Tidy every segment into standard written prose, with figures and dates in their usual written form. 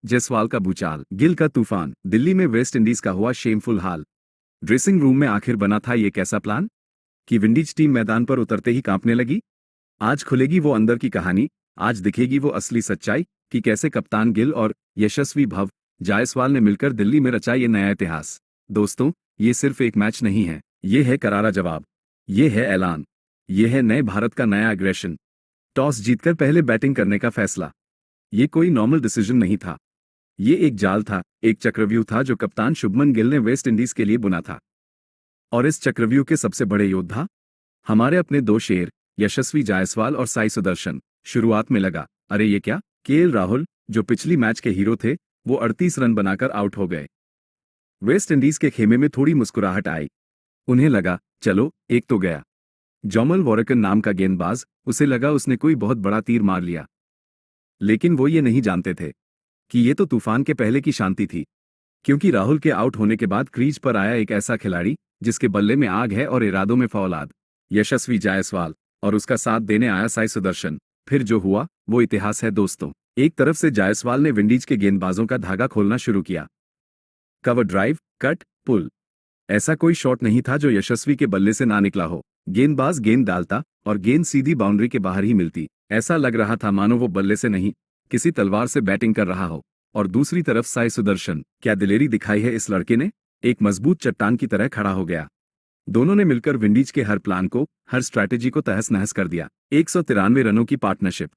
जायसवाल का भूचाल, गिल का तूफान, दिल्ली में वेस्ट इंडीज का हुआ शेमफुल हाल। ड्रेसिंग रूम में आखिर बना था ये कैसा प्लान कि विंडीज टीम मैदान पर उतरते ही कांपने लगी। आज खुलेगी वो अंदर की कहानी, आज दिखेगी वो असली सच्चाई कि कैसे कप्तान गिल और यशस्वी भव जायसवाल ने मिलकर दिल्ली में रचा ये नया इतिहास। दोस्तों, ये सिर्फ एक मैच नहीं है, ये है करारा जवाब, ये है ऐलान, ये है नए भारत का नया एग्रेशन। टॉस जीतकर पहले बैटिंग करने का फैसला, ये कोई नॉर्मल डिसीजन नहीं था, ये एक जाल था, एक चक्रव्यूह था जो कप्तान शुभमन गिल ने वेस्ट इंडीज के लिए बुना था। और इस चक्रव्यूह के सबसे बड़े योद्धा हमारे अपने दो शेर यशस्वी जायसवाल और साई सुदर्शन। शुरुआत में लगा, अरे ये क्या, केएल राहुल जो पिछली मैच के हीरो थे वो 38 रन बनाकर आउट हो गए। वेस्ट इंडीज के खेमे में थोड़ी मुस्कुराहट आई, उन्हें लगा चलो एक तो गया। जॉमल वॉरेकन नाम का गेंदबाज, उसे लगा उसने कोई बहुत बड़ा तीर मार लिया। लेकिन वो ये नहीं जानते थे कि ये तो तूफान के पहले की शांति थी, क्योंकि राहुल के आउट होने के बाद क्रीज पर आया एक ऐसा खिलाड़ी जिसके बल्ले में आग है और इरादों में फौलाद, यशस्वी जायसवाल, और उसका साथ देने आया साई सुदर्शन। फिर जो हुआ वो इतिहास है दोस्तों। एक तरफ से जायसवाल ने विंडीज के गेंदबाजों का धागा खोलना शुरू किया। कवर ड्राइव, कट, पुल, ऐसा कोई शॉट नहीं था जो यशस्वी के बल्ले से ना निकला हो। गेंदबाज गेंद डालता और गेंद सीधी बाउंड्री के बाहर ही मिलती। ऐसा लग रहा था मानो वो बल्ले से नहीं, किसी तलवार से बैटिंग कर रहा हो। और दूसरी तरफ साई सुदर्शन, क्या दिलेरी दिखाई है इस लड़के ने, एक मजबूत चट्टान की तरह खड़ा हो गया। दोनों ने मिलकर विंडीज के हर प्लान को, हर स्ट्रैटेजी को तहस नहस कर दिया। 193 रनों की पार्टनरशिप,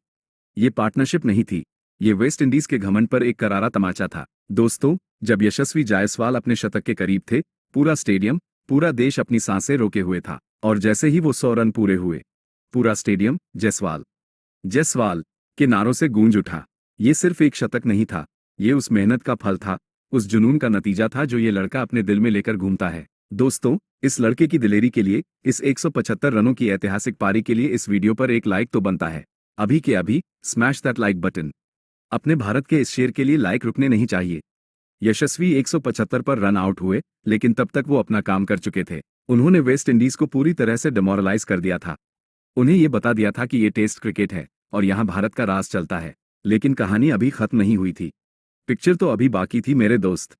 ये पार्टनरशिप नहीं थी, ये वेस्ट इंडीज के घमंड पर एक करारा तमाचा था। दोस्तों, जब यशस्वी जायसवाल अपने शतक के करीब थे, पूरा स्टेडियम, पूरा देश अपनी सांसें रोके हुए था। और जैसे ही वो 100 रन पूरे हुए, पूरा स्टेडियम जायसवाल जायसवाल के नारों से गूंज उठा। ये सिर्फ एक शतक नहीं था, ये उस मेहनत का फल था, उस जुनून का नतीजा था जो ये लड़का अपने दिल में लेकर घूमता है। दोस्तों, इस लड़के की दिलेरी के लिए, इस 175 रनों की ऐतिहासिक पारी के लिए इस वीडियो पर एक लाइक तो बनता है। अभी के अभी स्मैश दैट लाइक बटन। अपने भारत के इस शेर के लिए लाइक रुकने नहीं चाहिए। यशस्वी 175 पर रन आउट हुए, लेकिन तब तक वो अपना काम कर चुके थे। उन्होंने वेस्ट इंडीज को पूरी तरह से डिमोरलाइज कर दिया था। उन्हें ये बता दिया था कि ये टेस्ट क्रिकेट है और यहाँ भारत का राज चलता है। लेकिन कहानी अभी खत्म नहीं हुई थी, पिक्चर तो अभी बाकी थी मेरे दोस्त।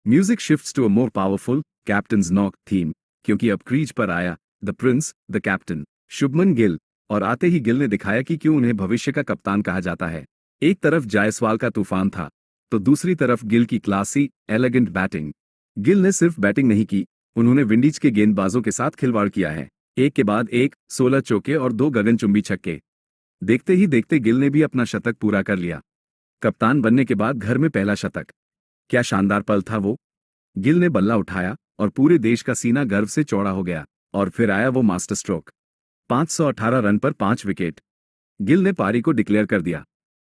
Music shifts to a more powerful captain's knock theme, क्योंकि अब क्रीज पर आया the prince, the captain, Shubman Gill. और आते ही गिल ने दिखाया कि क्यों उन्हें भविष्य का कप्तान कहा जाता है। एक तरफ जायसवाल का तूफान था, तो दूसरी तरफ गिल की क्लासी, एलिगेंट बैटिंग। गिल ने सिर्फ बैटिंग नहीं की, उन्होंने विंडीज के गेंदबाजों के साथ खिलवाड़ किया है। एक के बाद एक 16 चौके और 2 गगनचुंबी छक्के। देखते ही देखते गिल ने भी अपना शतक पूरा कर लिया। कप्तान बनने के बाद घर में पहला शतक, क्या शानदार पल था वो। गिल ने बल्ला उठाया और पूरे देश का सीना गर्व से चौड़ा हो गया। और फिर आया वो मास्टर स्ट्रोक, 518 रन पर 5 विकेट। गिल ने पारी को डिक्लेयर कर दिया।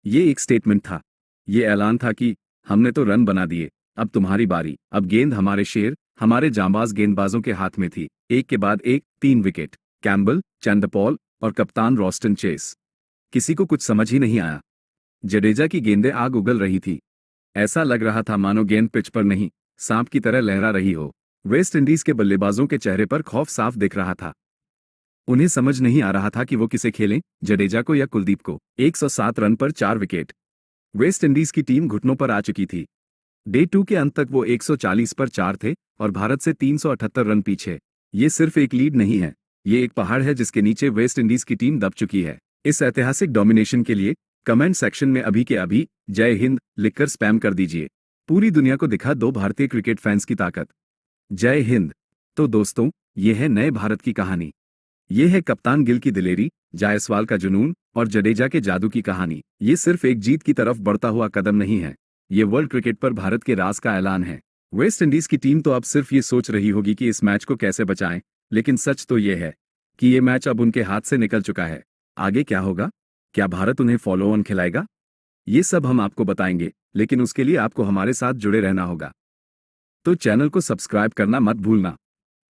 ये एक स्टेटमेंट था, ये ऐलान था कि हमने तो रन बना दिए, अब तुम्हारी बारी। अब गेंद हमारे शेर, हमारे जांबाज गेंदबाजों के हाथ में थी। एक के बाद एक 3 विकेट, कैम्बल, चंडपॉल और कप्तान रॉस्टन चेस। किसी को कुछ समझ ही नहीं आया। जडेजा की गेंदें आग उगल रही थी, ऐसा लग रहा था मानो गेंद पिच पर नहीं, सांप की तरह लहरा रही हो। वेस्ट इंडीज के बल्लेबाजों के चेहरे पर खौफ साफ दिख रहा था। उन्हें समझ नहीं आ रहा था कि वो किसे खेलें, जडेजा को या कुलदीप को। 107 रन पर 4 विकेट। वेस्ट इंडीज की टीम घुटनों पर आ चुकी थी। डे 2 के अंत तक वो 140 पर 4 थे और भारत से 378 रन पीछे। ये सिर्फ एक लीड नहीं है, ये एक पहाड़ है जिसके नीचे वेस्ट इंडीज की टीम दब चुकी है। इस ऐतिहासिक डोमिनेशन के लिए कमेंट सेक्शन में अभी के अभी जय हिंद लिखकर स्पैम कर दीजिए। पूरी दुनिया को दिखा दो भारतीय क्रिकेट फैंस की ताकत। जय हिंद। तो दोस्तों, ये है नए भारत की कहानी। ये है कप्तान गिल की दिलेरी, जायसवाल का जुनून और जडेजा के जादू की कहानी। ये सिर्फ एक जीत की तरफ बढ़ता हुआ कदम नहीं है, ये वर्ल्ड क्रिकेट पर भारत के राज का ऐलान है। वेस्ट इंडीज की टीम तो अब सिर्फ ये सोच रही होगी कि इस मैच को कैसे बचाएं, लेकिन सच तो ये है कि ये मैच अब उनके हाथ से निकल चुका है। आगे क्या होगा? क्या भारत उन्हें फॉलो ऑन खिलाएगा? ये सब हम आपको बताएंगे, लेकिन उसके लिए आपको हमारे साथ जुड़े रहना होगा। तो चैनल को सब्सक्राइब करना मत भूलना।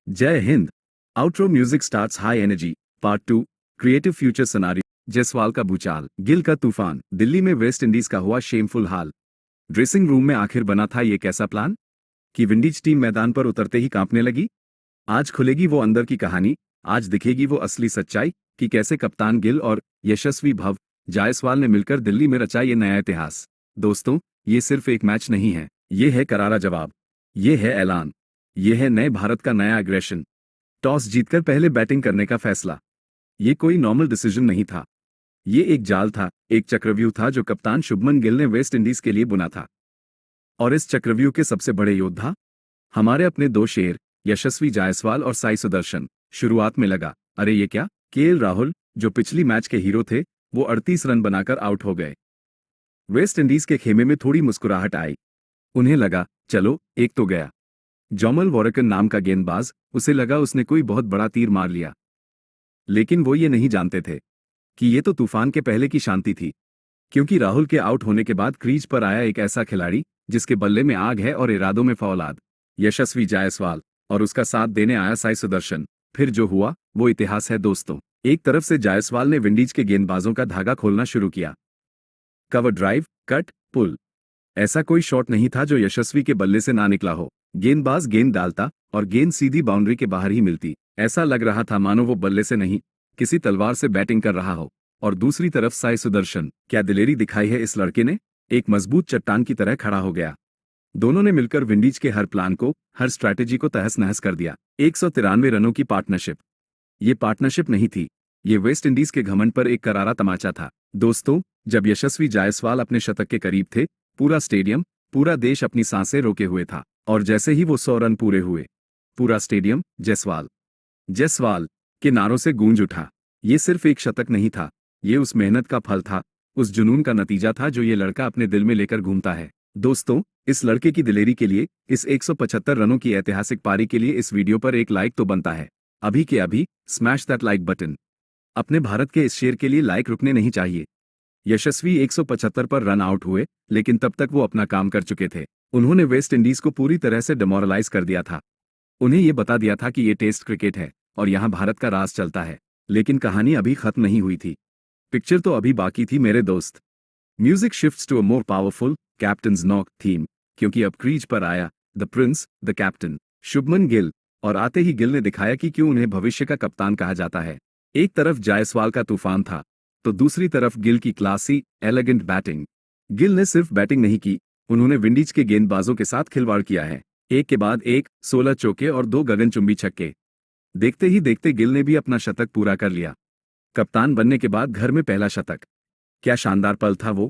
जय Hind. Outro music starts high energy, part 2, creative future scenario. Jaiswal का भूचाल, गिल का तूफान, दिल्ली में वेस्ट इंडीज का हुआ शेमफुल हाल। ड्रेसिंग रूम में आखिर बना था ये कैसा प्लान कि विंडीज टीम मैदान पर उतरते ही कांपने लगी। आज खुलेगी वो अंदर की कहानी, आज दिखेगी वो असली सच्चाई कि कैसे कप्तान गिल और यशस्वी भव जायसवाल ने मिलकर दिल्ली में रचा ये नया इतिहास। दोस्तों, ये सिर्फ एक मैच नहीं है, ये है करारा जवाब, ये है ऐलान, ये है नए भारत का नया एग्रेशन। टॉस जीतकर पहले बैटिंग करने का फैसला। ये कोई नॉर्मल डिसीजन नहीं था, ये एक जाल था, एक चक्रव्यूह था जो कप्तान शुभमन गिल ने वेस्ट इंडीज के लिए बुना था। और इस चक्रव्यूह के सबसे बड़े योद्धा हमारे अपने दो शेर यशस्वी जायसवाल और साई सुदर्शन। शुरुआत में लगा, अरे ये क्या, केएल राहुल जो पिछली मैच के हीरो थे वो 38 रन बनाकर आउट हो गए। वेस्ट इंडीज के खेमे में थोड़ी मुस्कुराहट आई। उन्हें लगा, चलो एक तो गया। जॉमल वॉरेकन नाम का गेंदबाज, उसे लगा उसने कोई बहुत बड़ा तीर मार लिया। लेकिन वो ये नहीं जानते थे कि ये तो तूफान के पहले की शांति थी, क्योंकि राहुल के आउट होने के बाद क्रीज पर आया एक ऐसा खिलाड़ी जिसके बल्ले में आग है और इरादों में फौलाद, यशस्वी जायसवाल, और उसका साथ देने आया साई सुदर्शन। फिर जो हुआ वो इतिहास है दोस्तों। एक तरफ से जायसवाल ने विंडीज के गेंदबाजों का धागा खोलना शुरू किया। कवर ड्राइव, कट, पुल, ऐसा कोई शॉट नहीं था जो यशस्वी के बल्ले से ना निकला हो। गेंदबाज गेंद डालता और गेंद सीधी बाउंड्री के बाहर ही मिलती। ऐसा लग रहा था मानो वो बल्ले से नहीं, किसी तलवार से बैटिंग कर रहा हो। और दूसरी तरफ साई सुदर्शन, क्या दिलेरी दिखाई है इस लड़के ने, एक मजबूत चट्टान की तरह खड़ा हो गया। दोनों ने मिलकर विंडीज के हर प्लान को, हर स्ट्रैटेजी को तहस नहस कर दिया। 193 रनों की पार्टनरशिप। ये पार्टनरशिप नहीं थी, ये वेस्ट इंडीज के घमंड पर एक करारा तमाचा था। दोस्तों, जब यशस्वी जायसवाल अपने शतक के करीब थे, पूरा स्टेडियम, पूरा देश अपनी सांसें रोके हुए था। और जैसे ही वो 100 रन पूरे हुए, पूरा स्टेडियम जयसवाल जयसवाल के नारों से गूंज उठा। ये सिर्फ एक शतक नहीं था, ये उस मेहनत का फल था, उस जुनून का नतीजा था जो ये लड़का अपने दिल में लेकर घूमता है। दोस्तों, इस लड़के की दिलेरी के लिए, इस 175 रनों की ऐतिहासिक पारी के लिए इस वीडियो पर एक लाइक तो बनता है। अभी के अभी स्मैश दैट लाइक बटन। अपने भारत के इस शेर के लिए लाइक रुकने नहीं चाहिए। यशस्वी 175 पर रन आउट हुए, लेकिन तब तक वो अपना काम कर चुके थे। उन्होंने वेस्ट इंडीज को पूरी तरह से डिमोरलाइज कर दिया था। उन्हें ये बता दिया था कि ये टेस्ट क्रिकेट है और यहाँ भारत का राज चलता है। लेकिन कहानी अभी खत्म नहीं हुई थी, पिक्चर तो अभी बाकी थी मेरे दोस्त। Music shifts to a more powerful captain's knock theme, क्योंकि अब क्रीज पर आया the prince, the captain, Shubman Gill. और आते ही गिल ने दिखाया कि क्यों उन्हें भविष्य का कप्तान कहा जाता है। एक तरफ जायसवाल का तूफान था, तो दूसरी तरफ गिल की क्लासी, एलिगेंट बैटिंग। गिल ने सिर्फ बैटिंग नहीं की, उन्होंने विंडीज के गेंदबाजों के साथ खिलवाड़ किया है। एक के बाद एक 16 चौके और 2 गगनचुंबी छक्के। देखते ही देखते गिल ने भी अपना शतक पूरा कर लिया। कप्तान बनने के बाद घर में पहला शतक। क्या शानदार पल था वो।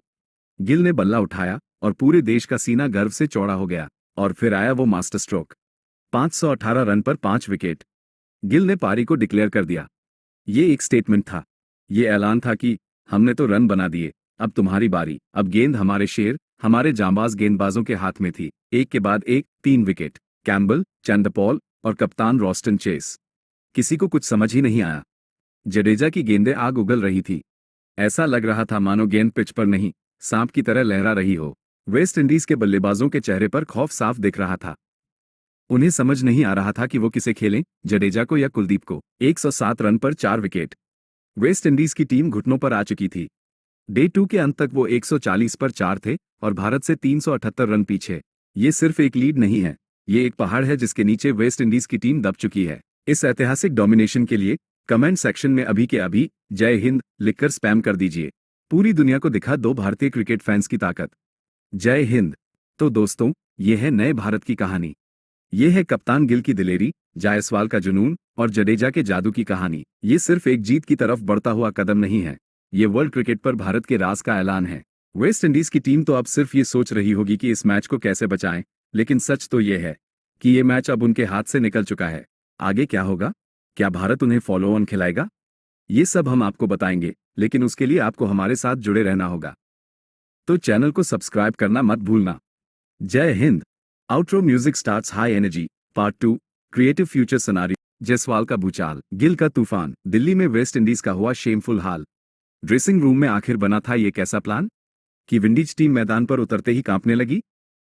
गिल ने बल्ला उठाया और पूरे देश का सीना गर्व से चौड़ा हो गया। और फिर आया वो मास्टर स्ट्रोक, 518 रन पर 5 विकेट। गिल ने पारी को डिक्लेयर कर दिया। ये एक स्टेटमेंट था, ये ऐलान था कि हमने तो रन बना दिए, अब तुम्हारी बारी। अब गेंद हमारे शेर, हमारे जांबाज गेंदबाजों के हाथ में थी। एक के बाद एक 3 विकेट, कैम्बल, चंडपॉल और कप्तान रॉस्टन चेस। किसी को कुछ समझ ही नहीं आया। जडेजा की गेंदें आग उगल रही थी। ऐसा लग रहा था मानो गेंद पिच पर नहीं, सांप की तरह लहरा रही हो। वेस्ट इंडीज के बल्लेबाजों के चेहरे पर खौफ साफ दिख रहा था। उन्हें समझ नहीं आ रहा था कि वो किसे खेलें, जडेजा को या कुलदीप को। 107 रन पर 4 विकेट। वेस्ट इंडीज की टीम घुटनों पर आ चुकी थी। डे 2 के अंत तक वो 140 पर 4 थे और भारत से 378 रन पीछे। ये सिर्फ एक लीड नहीं है, ये एक पहाड़ है जिसके नीचे वेस्ट इंडीज की टीम दब चुकी है। इस ऐतिहासिक डोमिनेशन के लिए कमेंट सेक्शन में अभी के अभी जय हिंद लिखकर स्पैम कर दीजिए। पूरी दुनिया को दिखा दो भारतीय क्रिकेट फैंस की ताकत। जय हिंद। तो दोस्तों, ये है नए भारत की कहानी। ये है कप्तान गिल की दिलेरी, जायसवाल का जुनून और जडेजा के जादू की कहानी। ये सिर्फ एक जीत की तरफ बढ़ता हुआ कदम नहीं है, ये वर्ल्ड क्रिकेट पर भारत के राज का ऐलान है। वेस्ट इंडीज की टीम तो अब सिर्फ ये सोच रही होगी कि इस मैच को कैसे बचाएं, लेकिन सच तो ये है कि ये मैच अब उनके हाथ से निकल चुका है। आगे क्या होगा? क्या भारत उन्हें फॉलो ऑन खिलाएगा? ये सब हम आपको बताएंगे, लेकिन उसके लिए आपको हमारे साथ जुड़े रहना होगा। तो चैनल को सब्सक्राइब करना मत भूलना। जय Hind. Outro music starts high energy, part 2, creative future scenario. Jaiswal का भूचाल, गिल का तूफान, दिल्ली में वेस्ट इंडीज का हुआ शेमफुल हाल। ड्रेसिंग रूम में आखिर बना था ये कैसा प्लान कि विंडीज टीम मैदान पर उतरते ही कांपने लगी।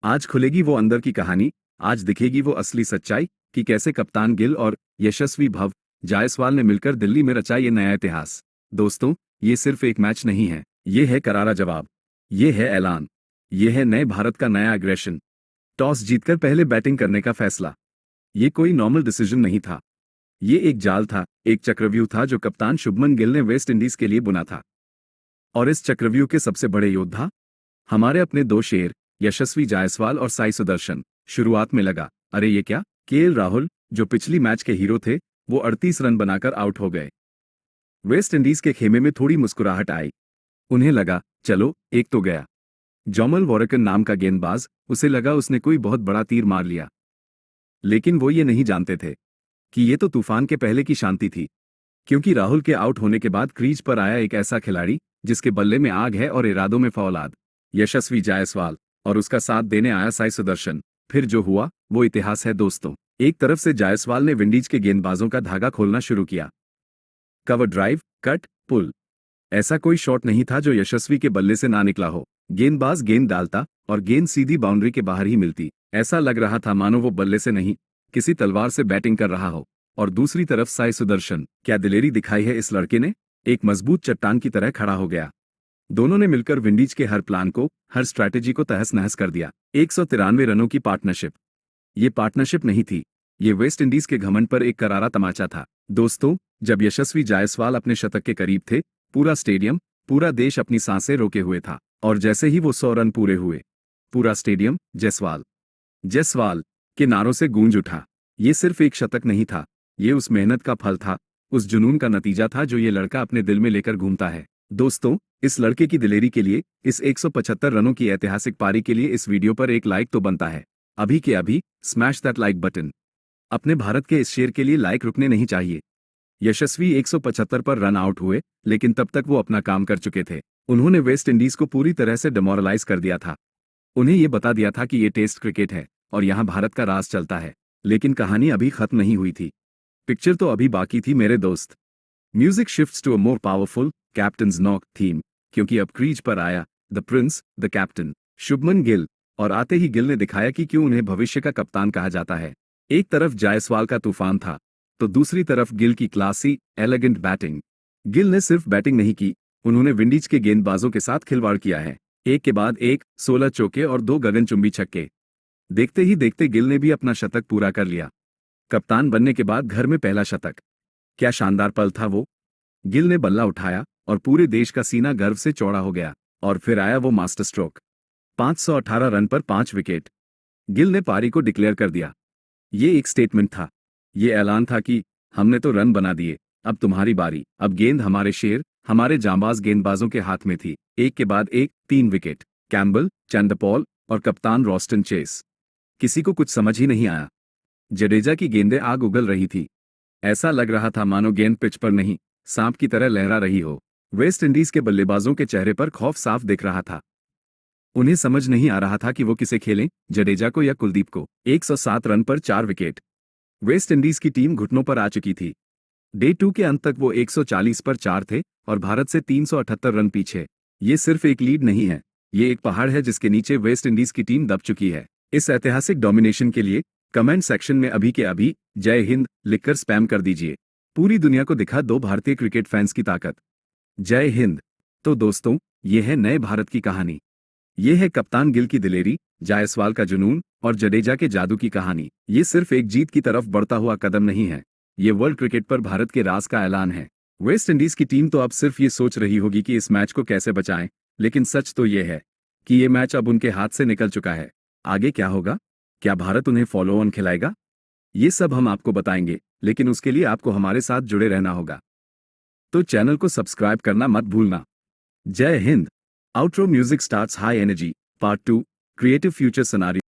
आज खुलेगी वो अंदर की कहानी, आज दिखेगी वो असली सच्चाई कि कैसे कप्तान गिल और यशस्वी भव जायसवाल ने मिलकर दिल्ली में रचा ये नया इतिहास। दोस्तों, ये सिर्फ एक मैच नहीं है, ये है करारा जवाब, ये है ऐलान, ये है नए भारत का नया एग्रेशन। टॉस जीतकर पहले बैटिंग करने का फैसला। ये कोई नॉर्मल डिसीजन नहीं था, ये एक जाल था, एक चक्रव्यूह था जो कप्तान शुभमन गिल ने वेस्ट इंडीज के लिए बुना था। और इस चक्रव्यूह के सबसे बड़े योद्धा हमारे अपने दो शेर यशस्वी जायसवाल और साई सुदर्शन। शुरुआत में लगा, अरे ये क्या, केएल राहुल जो पिछली मैच के हीरो थे वो 38 रन बनाकर आउट हो गए। वेस्ट इंडीज के खेमे में थोड़ी मुस्कुराहट आई। उन्हें लगा, चलो एक तो गया। जॉमल वॉरेकन नाम का गेंदबाज, उसे लगा उसने कोई बहुत बड़ा तीर मार लिया। लेकिन वो ये नहीं जानते थे कि ये तो तूफान के पहले की शांति थी, क्योंकि राहुल के आउट होने के बाद क्रीज पर आया एक ऐसा खिलाड़ी जिसके बल्ले में आग है और इरादों में फौलाद, यशस्वी जायसवाल, और उसका साथ देने आया साई सुदर्शन। फिर जो हुआ वो इतिहास है दोस्तों। एक तरफ से जायसवाल ने विंडीज के गेंदबाजों का धागा खोलना शुरू किया। कवर ड्राइव, कट, पुल, ऐसा कोई शॉट नहीं था जो यशस्वी के बल्ले से ना निकला हो। गेंदबाज गेंद डालता और गेंद सीधी बाउंड्री के बाहर ही मिलती। ऐसा लग रहा था मानो वो बल्ले से नहीं, किसी तलवार से बैटिंग कर रहा हो। और दूसरी तरफ साई सुदर्शन, क्या दिलेरी दिखाई है इस लड़के ने, एक मजबूत चट्टान की तरह खड़ा हो गया। दोनों ने मिलकर विंडीज के हर प्लान को, हर स्ट्रैटेजी को तहस नहस कर दिया। 193 रनों की पार्टनरशिप, ये पार्टनरशिप नहीं थी, ये वेस्ट इंडीज के घमंड पर एक करारा तमाचा था। दोस्तों, जब यशस्वी जायसवाल अपने शतक के करीब थे, पूरा स्टेडियम, पूरा देश अपनी सांसें रोके हुए था। और जैसे ही वो 100 रन पूरे हुए, पूरा स्टेडियम जयसवाल जयसवाल के नारों से गूंज उठा। ये सिर्फ एक शतक नहीं था, ये उस मेहनत का फल था, उस जुनून का नतीजा था जो ये लड़का अपने दिल में लेकर घूमता है। दोस्तों, इस लड़के की दिलेरी के लिए, इस 175 रनों की ऐतिहासिक पारी के लिए इस वीडियो पर एक लाइक तो बनता है। अभी के अभी स्मैश दैट लाइक बटन। अपने भारत के इस शेर के लिए लाइक रुकने नहीं चाहिए। यशस्वी 175 पर रन आउट हुए, लेकिन तब तक वो अपना काम कर चुके थे। उन्होंने वेस्ट इंडीज को पूरी तरह से डिमोरलाइज कर दिया था। उन्हें ये बता दिया था कि ये टेस्ट क्रिकेट है और यहाँ भारत का राज चलता है। लेकिन कहानी अभी खत्म नहीं हुई थी, पिक्चर तो अभी बाकी थी मेरे दोस्त। Music shifts to a more powerful captain's knock theme, क्योंकि अब क्रीज पर आया the prince, the captain, Shubman Gill. और आते ही गिल ने दिखाया कि क्यों उन्हें भविष्य का कप्तान कहा जाता है। एक तरफ जायसवाल का तूफान था, तो दूसरी तरफ गिल की क्लासी, एलिगेंट बैटिंग। गिल ने सिर्फ बैटिंग नहीं की, उन्होंने विंडीज के गेंदबाजों के साथ खिलवाड़ किया है। एक के बाद एक 16 चौके और 2 गगनचुंबी छक्के। देखते ही देखते गिल ने भी अपना शतक पूरा कर लिया। कप्तान बनने के बाद घर में पहला शतक, क्या शानदार पल था वो। गिल ने बल्ला उठाया और पूरे देश का सीना गर्व से चौड़ा हो गया। और फिर आया वो मास्टर स्ट्रोक, 518 रन पर 5 विकेट। गिल ने पारी को डिक्लेयर कर दिया। ये एक स्टेटमेंट था, ये ऐलान था कि हमने तो रन बना दिए, अब तुम्हारी बारी। अब गेंद हमारे शेर, हमारे जांबाज गेंदबाजों के हाथ में थी। एक के बाद एक 3 विकेट, कैम्बल, चंडपॉल और कप्तान रॉस्टन चेस। किसी को कुछ समझ ही नहीं आया। जडेजा की गेंदें आग उगल रही थी। ऐसा लग रहा था मानो गेंद पिच पर नहीं, सांप की तरह लहरा रही हो। वेस्ट इंडीज के बल्लेबाजों के चेहरे पर खौफ साफ दिख रहा था। उन्हें समझ नहीं आ रहा था कि वो किसे खेलें, जडेजा को या कुलदीप को। 107 रन पर 4 विकेट। वेस्ट इंडीज की टीम घुटनों पर आ चुकी थी। डे 2 के अंत तक वो 140 पर 4 थे और भारत से 378 रन पीछे। ये सिर्फ एक लीड नहीं है, ये एक पहाड़ है जिसके नीचे वेस्ट इंडीज की टीम दब चुकी है। इस ऐतिहासिक डोमिनेशन के लिए कमेंट सेक्शन में अभी के अभी जय हिंद लिखकर स्पैम कर दीजिए। पूरी दुनिया को दिखा दो भारतीय क्रिकेट फैंस की ताकत। जय हिंद। तो दोस्तों, ये है नए भारत की कहानी। ये है कप्तान गिल की दिलेरी, जायसवाल का जुनून और जडेजा के जादू की कहानी। ये सिर्फ एक जीत की तरफ बढ़ता हुआ कदम नहीं है, ये वर्ल्ड क्रिकेट पर भारत के राज का ऐलान है। वेस्ट इंडीज की टीम तो अब सिर्फ ये सोच रही होगी कि इस मैच को कैसे बचाएं, लेकिन सच तो ये है कि ये मैच अब उनके हाथ से निकल चुका है। आगे क्या होगा? क्या भारत उन्हें फॉलो ऑन खिलाएगा? ये सब हम आपको बताएंगे, लेकिन उसके लिए आपको हमारे साथ जुड़े रहना होगा। तो चैनल को सब्सक्राइब करना मत भूलना। जय Hind. Outro music starts high energy. Part 2, Creative Future Scenario.